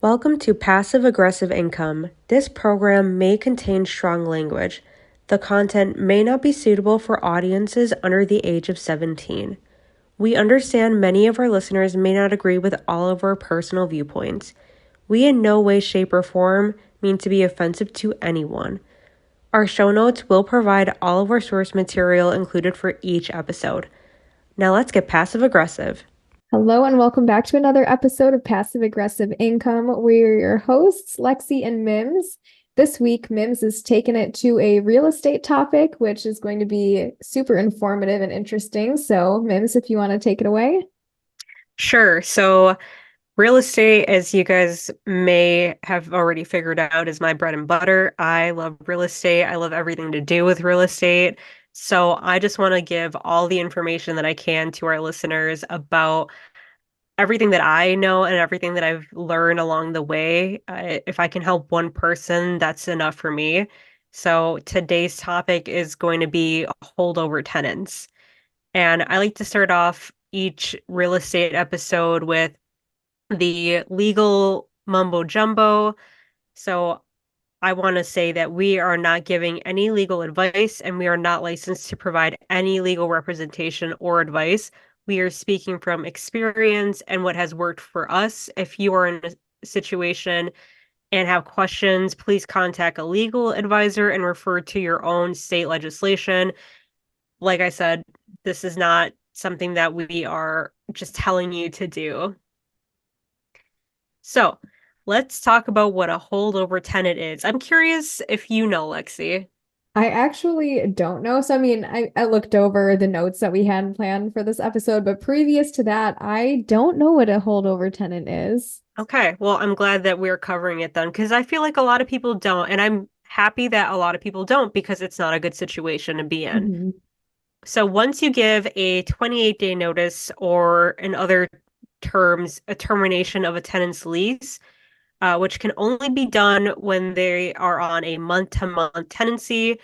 Welcome to Passive Aggressive Income. This program may contain strong language. The content may not be suitable for audiences under the age of 17. We understand many of our listeners may not agree with all of our personal viewpoints. We in no way, shape, or form mean to be offensive to anyone. Our show notes will provide all of our source material included for each episode. Now let's get passive aggressive. Hello and welcome back to another episode of Passive Aggressive Income. We're your hosts, Lexi and Mims. This week, Mims is taking it to a real estate topic, which is going to be super informative and interesting. So, Mims, if you want to take it away. Sure. So, real estate, as you guys may have already figured out, is my bread and butter. I love real estate. I love everything to do with real estate. So I just want to give all the information that I can to our listeners about everything that I know and everything that I've learned along the way. If I can help one person, that's enough for me. So today's topic is going to be holdover tenants. And I like to start off each real estate episode with the legal mumbo jumbo. So I want to say that we are not giving any legal advice and we are not licensed to provide any legal representation or advice. We are speaking from experience and what has worked for us. If you are in a situation and have questions, please contact a legal advisor and refer to your own state legislation. Like I said, this is not something that we are just telling you to do. So let's talk about what a holdover tenant is. I'm curious if you know, Lexi. I actually don't know. So, I looked over the notes that we had planned for this episode, but previous to that, I don't know what a holdover tenant is. Okay, well, I'm glad that we're covering it then, because I feel like a lot of people don't, and I'm happy that a lot of people don't because it's not a good situation to be in. Mhm. So once you give a 28-day notice or in other terms, a termination of a tenant's lease, which can only be done when they are on a month-to-month tenancy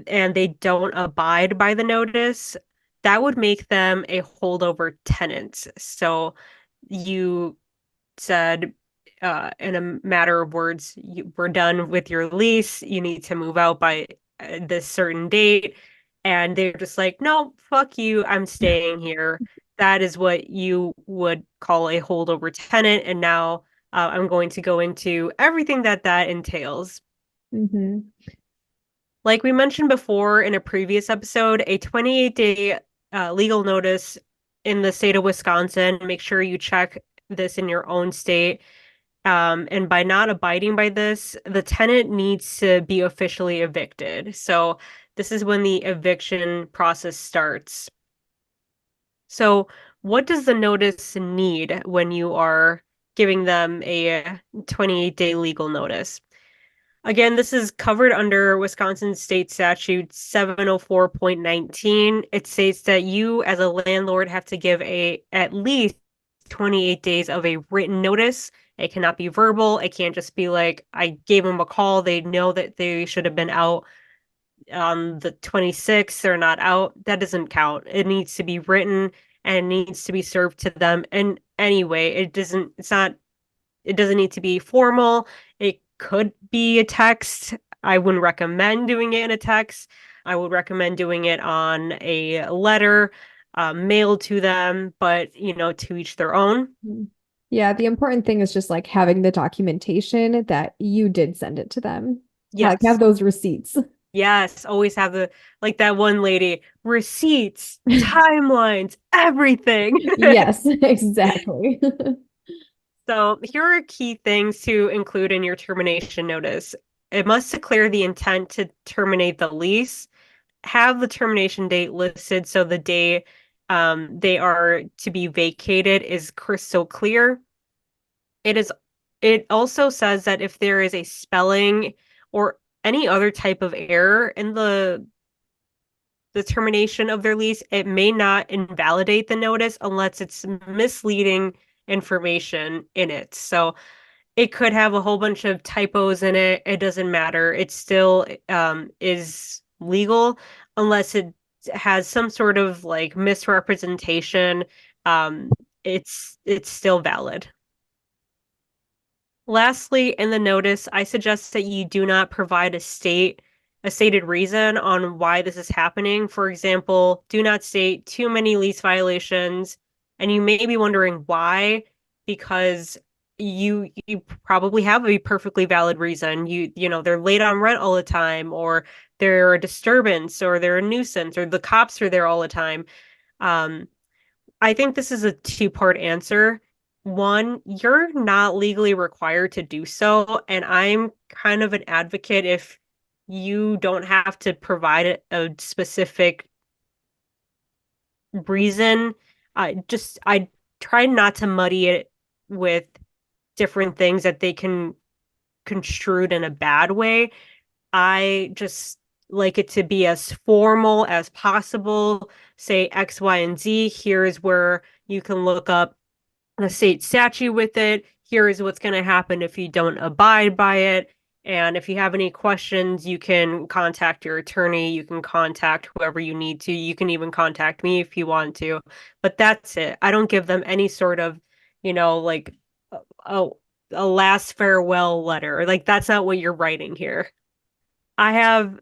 and they don't abide by the notice, that would make them a holdover tenant. So you said, in a matter of words, we're done with your lease. You need to move out by this certain date. And they're just like, no, fuck you. I'm staying here. That is what you would call a holdover tenant. And now I'm going to go into everything that that entails. Mhm. Like we mentioned before in a previous episode, a 28-day legal notice in the state of Wisconsin, make sure you check this in your own state. And by not abiding by this, the tenant needs to be officially evicted. So this is when the eviction process starts. So what does the notice need when you are giving them a 28-day legal notice? Again, this is covered under Wisconsin State Statute 704.19. It states that you, as a landlord, have to give a at least 28 days of a written notice. It cannot be verbal. It can't just be like, I gave them a call. They know that they should have been out on the 26th. They're not out. That doesn't count. It needs to be written and it needs to be served to them. And anyway, it doesn't need to be formal. It could be a text. I wouldn't recommend doing it in a text. I would recommend doing it on a letter, mailed to them, but to each their own. Mhm. Yeah, the important thing is just like having the documentation that you did send it to them. Like have Yes. those receipts. Yes. Always have the, like that one lady, receipts, timelines, everything. Yes, exactly. So here are key things to include in your termination notice. It must declare the intent to terminate the lease, have the termination date listed so the day they are to be vacated is crystal clear. It is it also says that if there is a spelling or any other type of error in the termination of their lease, it may not invalidate the notice unless it's misleading information in it. So it could have a whole bunch of typos in it. It doesn't matter. It still is legal unless it has some sort of like misrepresentation. Um, it's still valid. Lastly, in the notice, I suggest that you do not provide a stated reason on why this is happening. For example, do not state too many lease violations, and you may be wondering why, because you probably have a perfectly valid reason. They're late on rent all the time, or they're a disturbance, or they're a nuisance, or the cops are there all the time. Um, I think this is a two-part answer. One, you're not legally required to do so, and I'm kind of an advocate if you don't have to provide a specific reason. I try not to muddy it with different things that they can construed in a bad way. I just like it to be as formal as possible. Say X, Y, and Z. Here's where you can look up the state statute with it. Here is what's going to happen if you don't abide by it. And if you have any questions, you can contact your attorney. You can contact whoever you need to. You can even contact me if you want to. But that's it. I don't give them any sort of, like a, a last farewell letter. Like, that's not what you're writing here. I have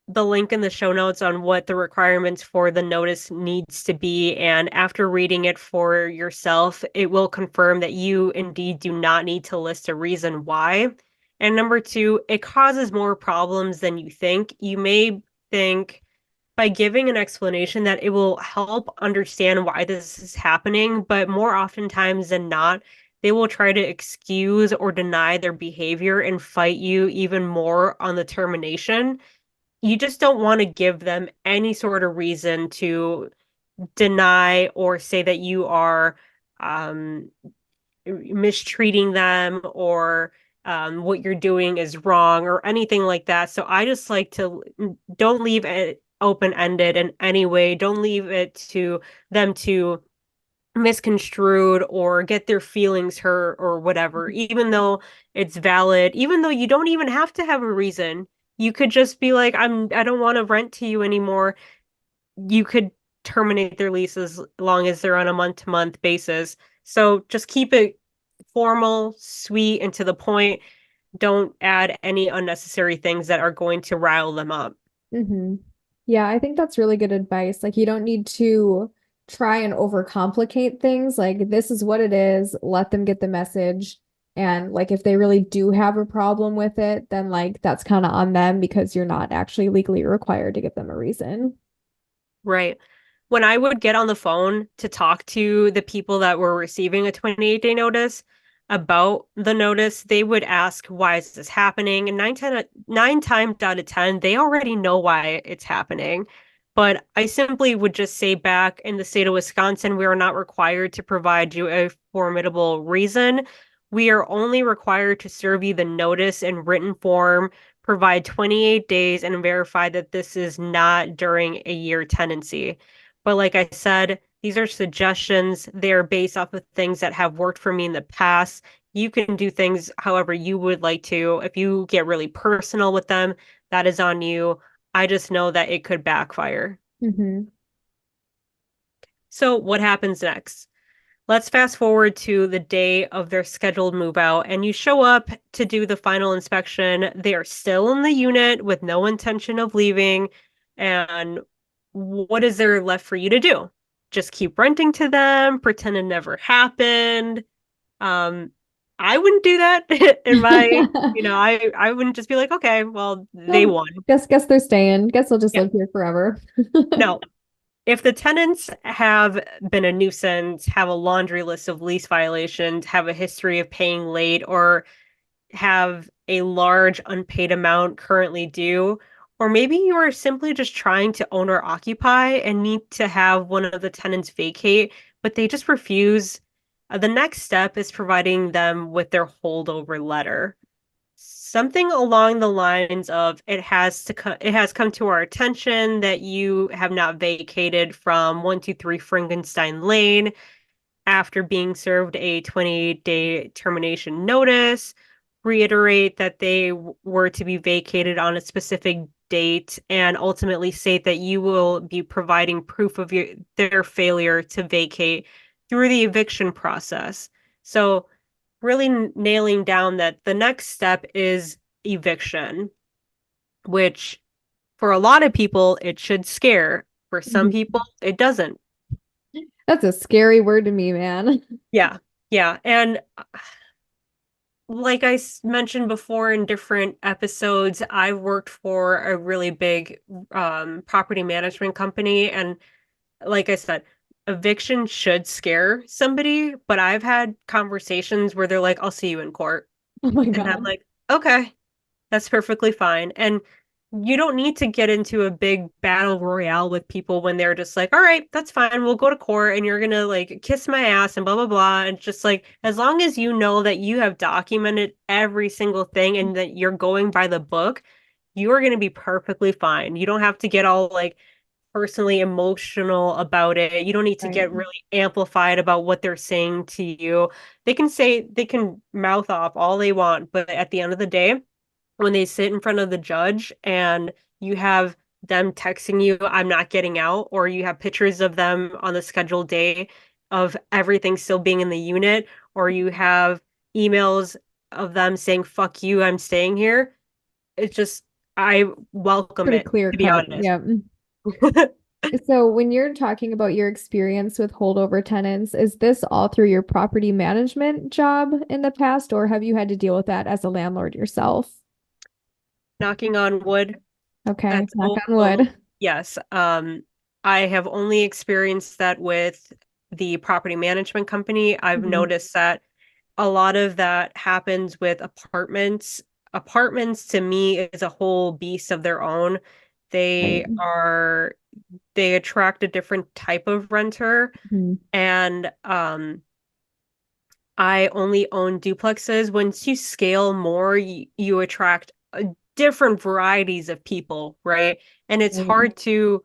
the link in the show notes on what the requirements for the notice needs to be. And after reading it for yourself, it will confirm that you indeed do not need to list a reason why. And number two, it causes more problems than you think. You may think by giving an explanation that it will help understand why this is happening, but more oftentimes than not, they will try to excuse or deny their behavior and fight you even more on the termination. You just don't want to give them any sort of reason to deny or say that you are um, mistreating them or what you're doing is wrong or anything like that. So I just like to don't leave it open-ended in any way. Don't leave it to them to misconstrued or get their feelings hurt or whatever, even though it's valid, even though you don't even have to have a reason. You could just be like, I don't want to rent to you anymore. You could terminate their lease as long as they're on a month-to-month basis. So just keep it formal, sweet, and to the point. Don't add any unnecessary things that are going to rile them up. Hmm. Yeah, I think that's really good advice. Like, you don't need to try and overcomplicate things. Like, this is what it is. Let them get the message. And like, if they really do have a problem with it, then like that's kind of on them because you're not actually legally required to give them a reason. Right. When I would get on the phone to talk to the people that were receiving a 28-day notice about the notice, they would ask, why is this happening? And 9 times out of 10, they already know why it's happening. But I simply would just say back in the state of Wisconsin, we are not required to provide you a formidable reason. We are only required to serve you the notice in written form, provide 28 days, and verify that this is not during a year tenancy. But like I said, these are suggestions. They're based off of things that have worked for me in the past. You can do things however you would like to. If you get really personal with them, that is on you. I just know that it could backfire. Hmm. So, what happens next? Let's fast forward to the day of their scheduled move out, and you show up to do the final inspection. They are still in the unit with no intention of leaving. And what is there left for you to do? Just keep renting to them, pretend it never happened. Um, I wouldn't do that in I wouldn't just be like, okay, well, they Well, won. guess they're staying. Guess they'll just Yeah. live here forever. No, if the tenants have been a nuisance, have a laundry list of lease violations, have a history of paying late, or have a large unpaid amount currently due, or maybe you are simply just trying to own or occupy and need to have one of the tenants vacate, but they just refuse, the next step is providing them with their holdover letter. Something along the lines of it has come to our attention that you have not vacated from 123 Frankenstein Lane after being served a 28-day termination notice. Reiterate that they were to be vacated on a specific date and ultimately state that you will be providing proof of their failure to vacate through the eviction process. So really nailing down that the next step is eviction, which for a lot of people, it should scare. For some Mhm. people, it doesn't. That's a scary word to me, man. Yeah. Yeah. And like I mentioned before in different episodes, I've worked for a really big property management company. And like I said, eviction should scare somebody, but I've had conversations where they're like, I'll see you in court. Oh my And I'm God. like, okay, that's perfectly fine. And you don't need to get into a big battle royale with people when they're just like, all right, that's fine. We'll go to court and you're gonna like kiss my ass and blah blah blah. And just like as long as you know that you have documented every single thing and that you're going by the book, you're gonna be perfectly fine. You don't have to get all like personally emotional about it. You don't need to Right. get really amplified about what they're saying to you. They can mouth off all they want, but at the end of the day, when they sit in front of the judge and you have them texting you, I'm not getting out, or you have pictures of them on the scheduled day of everything still being in the unit, or you have emails of them saying, fuck you, I'm staying here. It's just, I welcome Pretty it, clear to be cut. honest. Yeah. So when you're talking about your experience with holdover tenants, is this all through your property management job in the past, or have you had to deal with that as a landlord yourself? Knocking on wood, Okay, that's knock on also, wood. yes. I have only experienced that with the property management company. I've Mhm. noticed that a lot of that happens with apartments. Apartments to me is a whole beast of their own. Right. They are they attract a different type of renter, Mhm. and I only own duplexes. Once you scale more, you attract different varieties of people, right? And it's Right. hard to,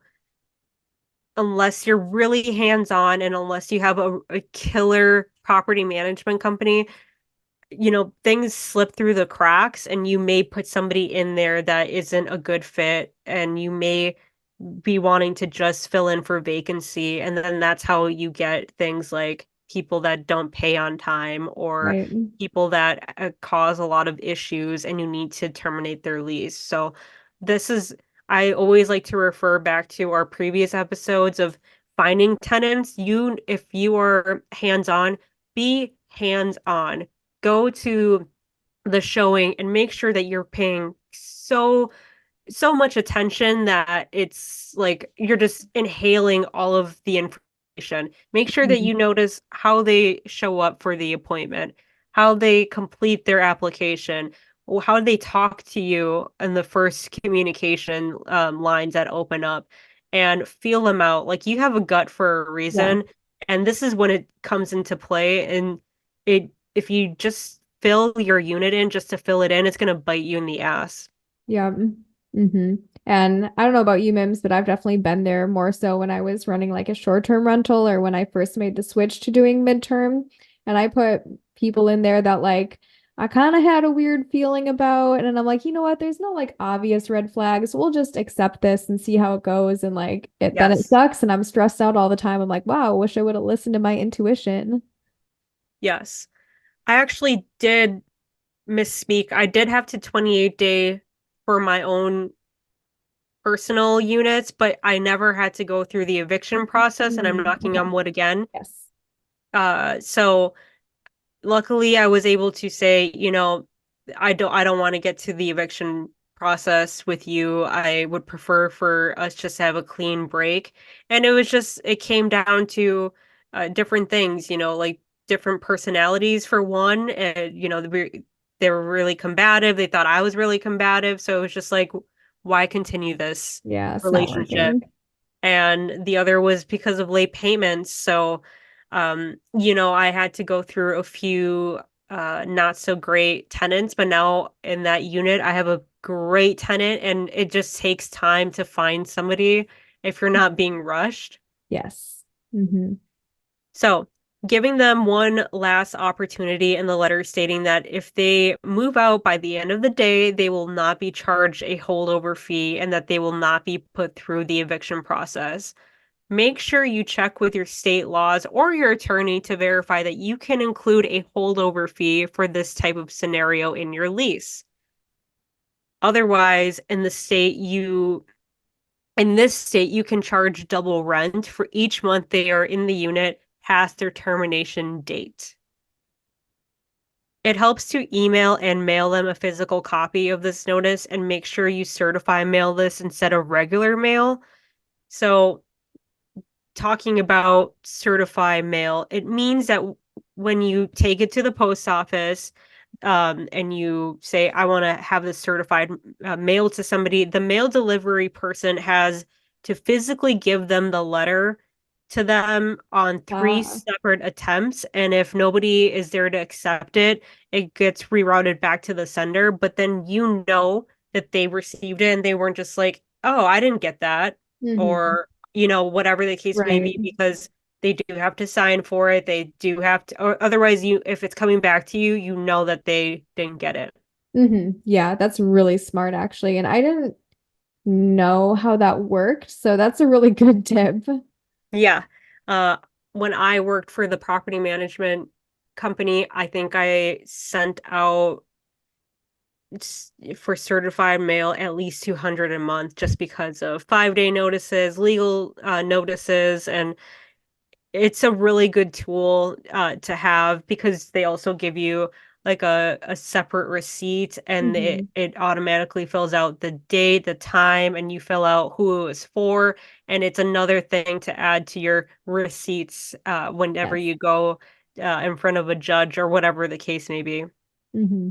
unless you're really hands-on and unless you have a killer property management company, things slip through the cracks and you may put somebody in there that isn't a good fit and you may be wanting to just fill in for vacancy. And then that's how you get things like people that don't pay on time or Right. people that cause a lot of issues and you need to terminate their lease. So this is, I always like to refer back to our previous episodes of finding tenants. If you are hands-on, be hands-on, go to the showing and make sure that you're paying so much attention that it's like you're just inhaling all of the information. Make sure that Mhm. you notice how they show up for the appointment, how they complete their application, how they talk to you in the first communication lines that open up, and feel them out. Like you have a gut for a Yeah. reason, and this is when it comes into play. And if you just fill your unit in just to fill it in, it's going to bite you in the ass. Yeah. Mm-hmm. And I don't know about you, Mims, but I've definitely been there more so when I was running like a short-term rental or when I first made the switch to doing midterm. And I put people in there that like I kind of had a weird feeling about. And I'm like, you know what? There's no like obvious red flags. We'll just accept this and see how it goes. And like then it Yes. sucks and I'm stressed out all the time. I'm like, wow, wish I would have listened to my intuition. Yes. I actually did misspeak. I did have to 28-day for my own personal units, but I never had to go through the eviction process, and I'm knocking Okay. on wood again. Yes. So luckily I was able to say, I don't want to get to the eviction process with you. I would prefer for us just to have a clean break. And it came down to different things, like different personalities for one. And, they were really combative. They thought I was really combative. So it was just like, why continue this Yeah, it's not relationship? working. And the other was because of late payments. So, I had to go through a few not so great tenants, but now in that unit, I have a great tenant, and it just takes time to find somebody if you're not being rushed. Yes. Hmm. So, giving them one last opportunity in the letter stating that if they move out by the end of the day, they will not be charged a holdover fee and that they will not be put through the eviction process. make sure you check with your state laws or your attorney to verify that you can include a holdover fee for this type of scenario in your lease. Otherwise, in this state, you can charge double rent for each month they are in the unit past their termination date. It helps to email and mail them a physical copy of this notice and make sure you certify mail this instead of regular mail. So, talking about certify mail, it means that when you take it to the post office, and you say, I want to have this certified mail to somebody, the mail delivery person has to physically give them the letter to them on three Ah, separate attempts. And if nobody is there to accept it, it gets rerouted back to the sender. But then you know that they received it and they weren't just like, oh, I didn't get that. hmm. Or, whatever the case may Right. be, because they do have to sign for it. They do have to, or otherwise, if it's coming back to you, you know that they didn't get it. Yeah, that's really smart actually. And I didn't know how that worked, so that's a really good tip. Yeah. Uh, when I worked for the property management company, I think I sent out for certified mail at least 200 a month just because of 5-day notices, legal notices, and it's a really good tool to have because they also give you like a separate receipt, and Hmm. it automatically fills out the date, the time, and you fill out who it was for. And it's another thing to add to your receipts whenever Yes. you go in front of a judge or whatever the case may be. Hmm.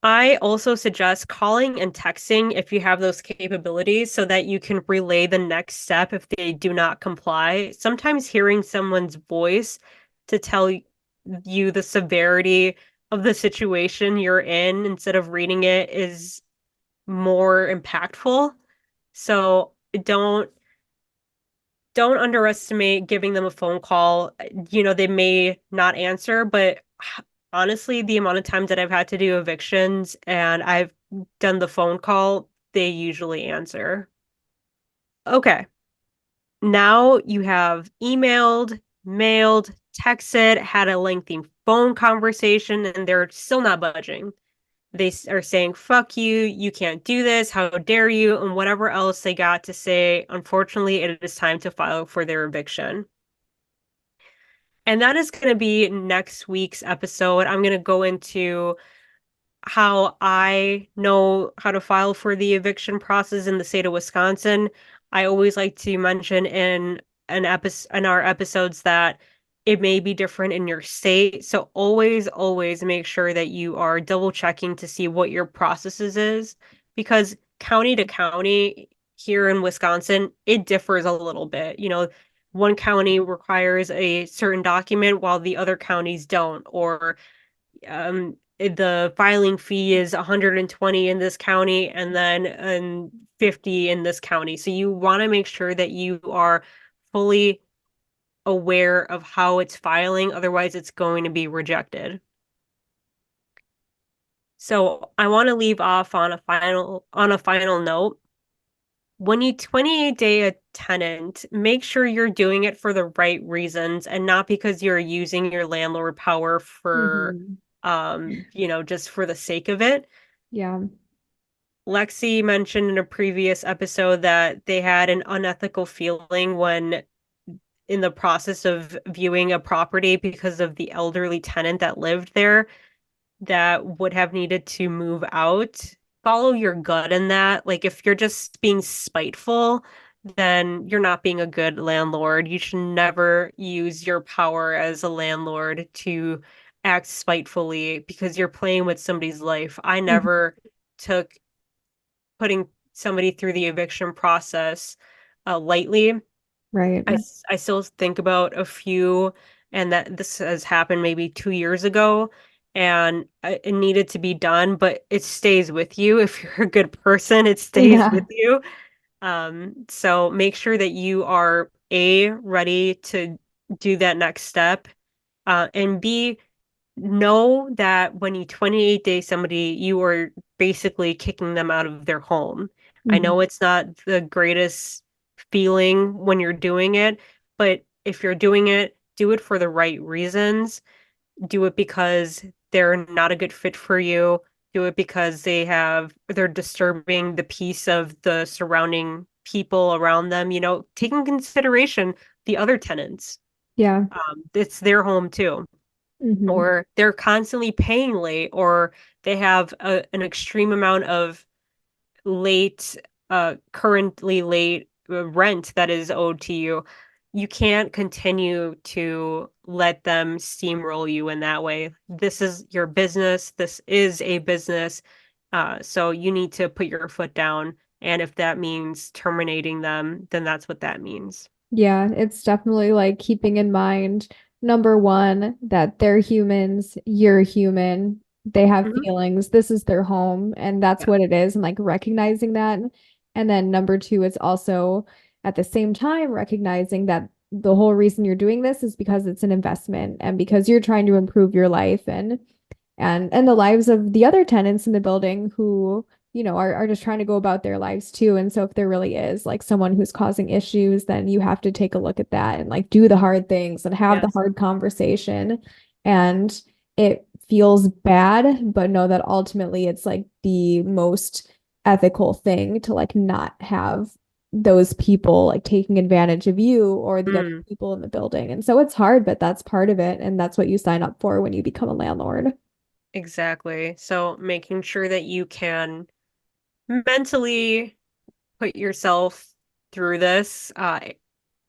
I also suggest calling and texting if you have those capabilities so that you can relay the next step if they do not comply. Sometimes hearing someone's voice to tell you the severity of the situation you're in instead of reading it is more impactful. So don't underestimate giving them a phone call. They may not answer, but honestly, the amount of times that I've had to do evictions and I've done the phone call, they usually answer. Okay, now you have emailed, mailed, texted, had a lengthy phone conversation, and they're still not budging. They are saying, fuck you, you can't do this, how dare you, and whatever else they got to say. Unfortunately, it is time to file for their eviction. And that is going to be next week's episode. I'm going to go into how I know how to file for the eviction process in the state of Wisconsin. I always like to mention in our episodes that it may be different in your state. So always make sure that you are double checking to see what your processes is, because county to county here in Wisconsin, it differs a little bit. One county requires a certain document while the other counties don't, or the filing fee is 120 in this county and then 50 in this county. So you want to make sure that you are fully aware of how it's filing, otherwise it's going to be rejected. So I want to leave off on a final note. When you 28-day a tenant, make sure you're doing it for the right reasons and not because you're using your landlord power for Hmm. just for the sake of it. Yeah. Lexi mentioned in a previous episode that they had an unethical feeling when in the process of viewing a property because of the elderly tenant that lived there that would have needed to move out. Follow your gut in that. Like, if you're just being spiteful, then you're not being a good landlord. You should never use your power as a landlord to act spitefully because you're playing with somebody's life. I Mhm. never took putting somebody through the eviction process lightly. Right. I still think about a few, and that this has happened maybe 2 years ago, and it needed to be done, but it stays with you. If you're a good person, it stays with Yeah. you. So make sure that you are A, ready to do that next step, and B, know that when you 28-day somebody, you are basically kicking them out of their home. I Hmm. know it's not the greatest feeling when you're doing it. But if you're doing it, do it for the right reasons. Do it because they're not a good fit for you. Do it because they're disturbing the peace of the surrounding people around them, taking consideration the other tenants. Yeah. It's their home too. Hmm. Or they're constantly paying late, or they have an extreme amount of late, currently late rent that is owed to you. You can't continue to let them steamroll you in that way. This is your business. This is a business. So you need to put your foot down. And if that means terminating them, then that's what that means. Yeah, it's definitely like keeping in mind, number one, that they're humans, you're human, they have Hmm. feelings, this is their home, and that's Yeah. what it is, and like recognizing that. And then number two, it's also at the same time recognizing that the whole reason you're doing this is because it's an investment and because you're trying to improve your life and the lives of the other tenants in the building who, are just trying to go about their lives too. And so if there really is like someone who's causing issues, then you have to take a look at that and like do the hard things and have the Yes. hard conversation. And it feels bad, but know that ultimately it's like the most ethical thing to like not have those people like taking advantage of you or the other Mm, people in the building. And so it's hard, but that's part of it. And that's what you sign up for when you become a landlord. exactly. So making sure that you can mentally put yourself through this.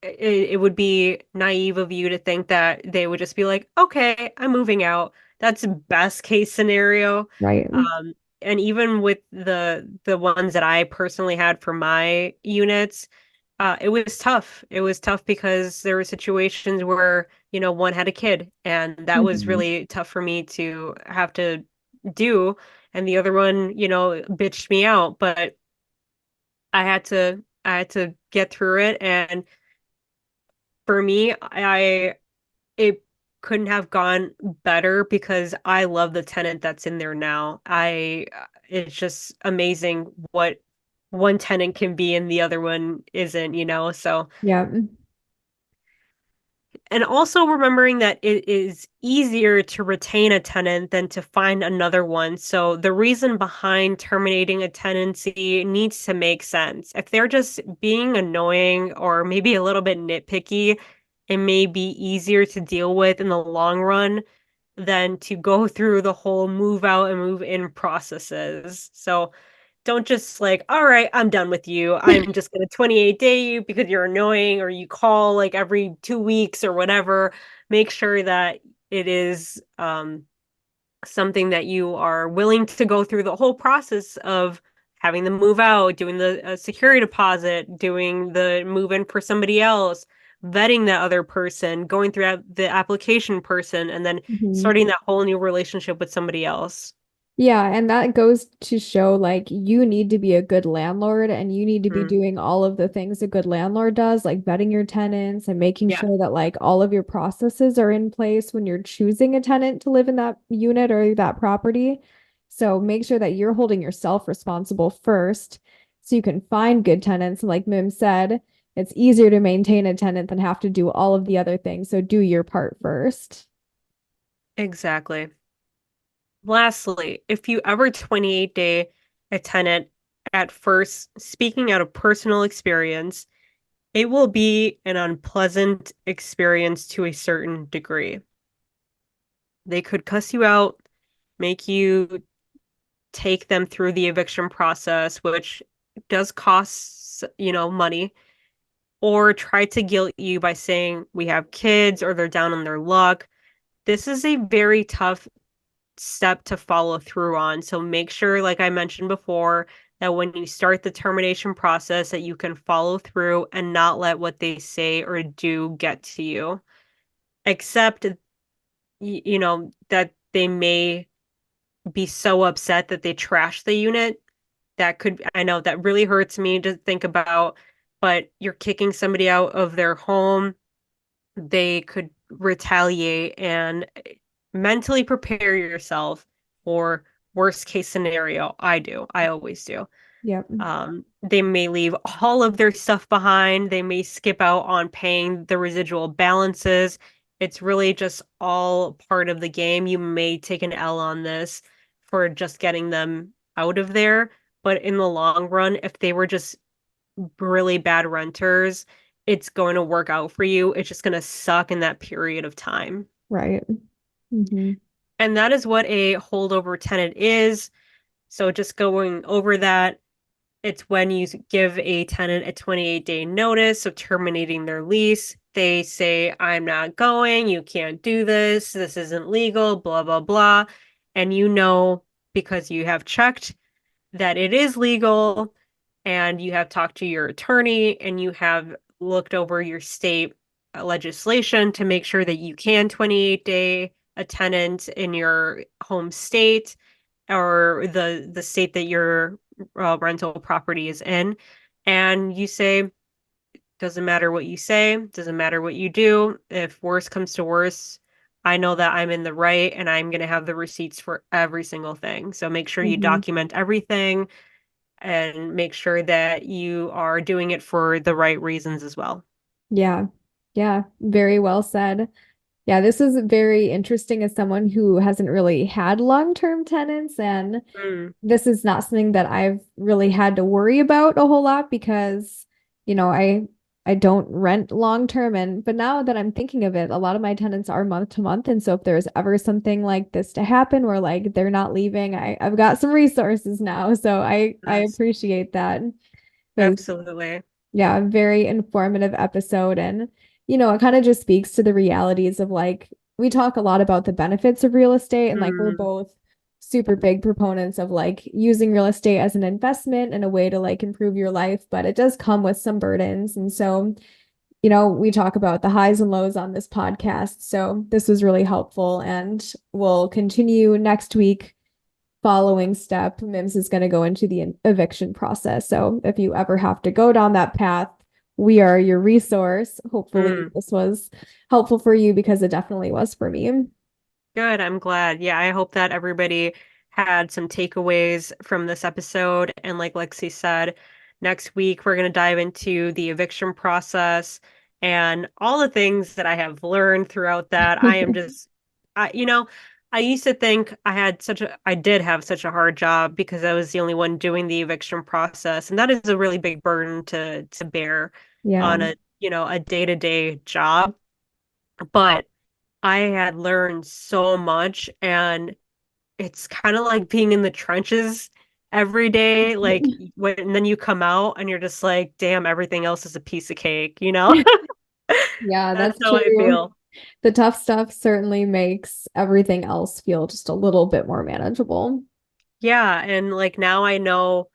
It would be naive of you to think that they would just be like, okay, I'm moving out. That's best case scenario. Right. Um, and even with the ones that I personally had for my units, it was tough. It was tough because there were situations where, one had a kid, and that was Mhm. really tough for me to have to do. And the other one, bitched me out, but I had to get through it. And for me, it couldn't have gone better because I love the tenant that's in there now. It's just amazing what one tenant can be and the other one isn't. So, Yeah. and also remembering that it is easier to retain a tenant than to find another one. So the reason behind terminating a tenancy needs to make sense. If they're just being annoying or maybe a little bit nitpicky, it may be easier to deal with in the long run than to go through the whole move out and move in processes. So don't just like, all right, I'm done with you. I'm just gonna 28 day you because you're annoying or you call like every 2 weeks or whatever. Make sure that it is something that you are willing to go through the whole process of having them move out, doing the security deposit, doing the move in for somebody else, vetting that other person, going through the application person, and then Mhm. starting that whole new relationship with somebody else. Yeah, and that goes to show like you need to be a good landlord and you need to be Mm, doing all of the things a good landlord does, like vetting your tenants and making yeah, sure that like all of your processes are in place when you're choosing a tenant to live in that unit or that property. So make sure that you're holding yourself responsible first so you can find good tenants. And like Mim said, it's easier to maintain a tenant than have to do all of the other things. So do your part first. exactly. Lastly, if you ever 28-day a tenant at first, speaking out of personal experience, it will be an unpleasant experience to a certain degree. They could cuss you out, make you take them through the eviction process, which does cost, money, or try to guilt you by saying we have kids or they're down on their luck. This is a very tough step to follow through on. So make sure, like I mentioned before, that when you start the termination process, that you can follow through and not let what they say or do get to you. Except, that they may be so upset that they trash the unit. I know that really hurts me to think about, but you're kicking somebody out of their home. They could retaliate, and mentally prepare yourself for worst case scenario. I do. I always do. Yep. They may leave all of their stuff behind. They may skip out on paying the residual balances. It's really just all part of the game. You may take an L on this for just getting them out of there, but in the long run, if they were just really bad renters, it's going to work out for you. It's just going to suck in that period of time. Right. Hmm. And that is what a holdover tenant is. So just going over that, it's when you give a tenant a 28-day notice of terminating their lease. They say, I'm not going, you can't do this, this isn't legal, blah, blah, blah. And you know, because you have checked that it is legal and you have talked to your attorney and you have looked over your state legislation to make sure that you can 28-day a tenant in your home state or the state that your rental property is in, and you say, doesn't matter what you say, doesn't matter what you do. If worse comes to worse, I know that I'm in the right and I'm going to have the receipts for every single thing. So make sure you Hmm. document everything and make sure that you are doing it for the right reasons as well. Yeah. Yeah. Very well said. Yeah, this is very interesting as someone who hasn't really had long-term tenants, and Mm, this is not something that I've really had to worry about a whole lot because, I don't rent long-term, and but now that I'm thinking of it, a lot of my tenants are month to month, and so if there's ever something like this to happen where like they're not leaving, I've got some resources now. So I yes, appreciate that because absolutely. yeah, a very informative episode. And, it kind of just speaks to the realities of like, we talk a lot about the benefits of real estate, and like, we're Mm, both super big proponents of like using real estate as an investment and a way to like improve your life, but it does come with some burdens. And so, we talk about the highs and lows on this podcast. So this was really helpful, and we'll continue next week. Following step, Mims is going to go into the eviction process. So if you ever have to go down that path, we are your resource. Hopefully, mm. this was helpful for you because it definitely was for me. Good. I'm glad. Yeah, I hope that everybody had some takeaways from this episode. And like Lexi said, next week we're going to dive into the eviction process and all the things that I have learned throughout that. I am just, I used to think I did have such a hard job because I was the only one doing the eviction process. And that is a really big burden to bear Yeah. on a day-to-day job. But I had learned so much, and it's kind of like being in the trenches every day. Like when and then you come out and you're just like, damn, everything else is a piece of cake, you know? Yeah, That's that's how I true. feel. The tough stuff certainly makes everything else feel just a little bit more manageable. Yeah, and like now I know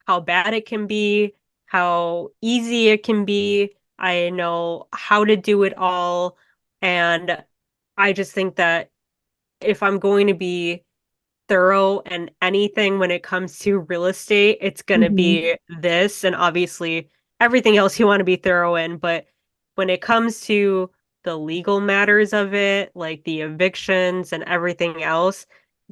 how bad it can be, how easy it can be. I know how to do it all, and I just think that if I'm going to be thorough and anything when it comes to real estate, it's going to Hmm. be this and obviously everything else you want to be thorough in. But when it comes to the legal matters of it, like the evictions and everything else,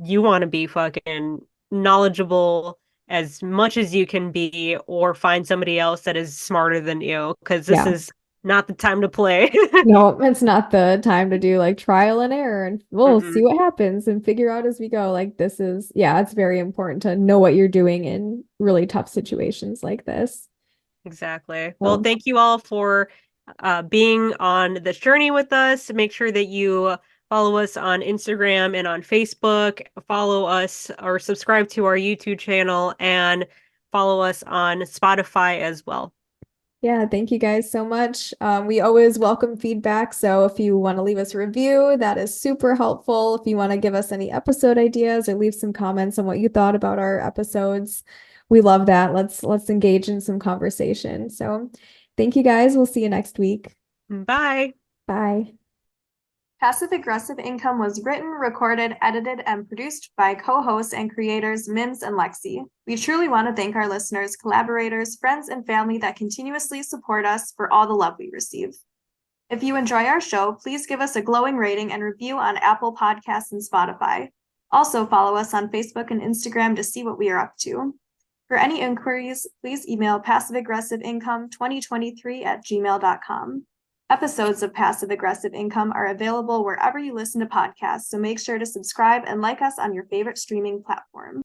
you want to be fucking knowledgeable as much as you can be, or find somebody else that is smarter than you, because this Yeah. is not the time to play. No, it's not the time to do like trial and error, and we'll see Mm-mm. what happens and figure out as we go. Like this is, yeah, it's very important to know what you're doing in really tough situations like this. Exactly. Well, So, thank you all for being on this journey with us. Make sure that you follow us on Instagram and on Facebook. Follow us or subscribe to our YouTube channel and follow us on Spotify as well. yeah, thank you guys so much. We always welcome feedback. So if you want to leave us a review, that is super helpful. If you want to give us any episode ideas or leave some comments on what you thought about our episodes, we love that. Let's engage in some conversation. So thank you guys. We'll see you next week. Bye. Bye. Passive Aggressive Income was written, recorded, edited, and produced by co-hosts and creators Mims and Lexi. We truly want to thank our listeners, collaborators, friends, and family that continuously support us for all the love we receive. If you enjoy our show, please give us a glowing rating and review on Apple Podcasts and Spotify. Also, follow us on Facebook and Instagram to see what we are up to. For any inquiries, please email passiveaggressiveincome2023@gmail.com. Episodes of Passive Aggressive Income are available wherever you listen to podcasts, so make sure to subscribe and like us on your favorite streaming platform.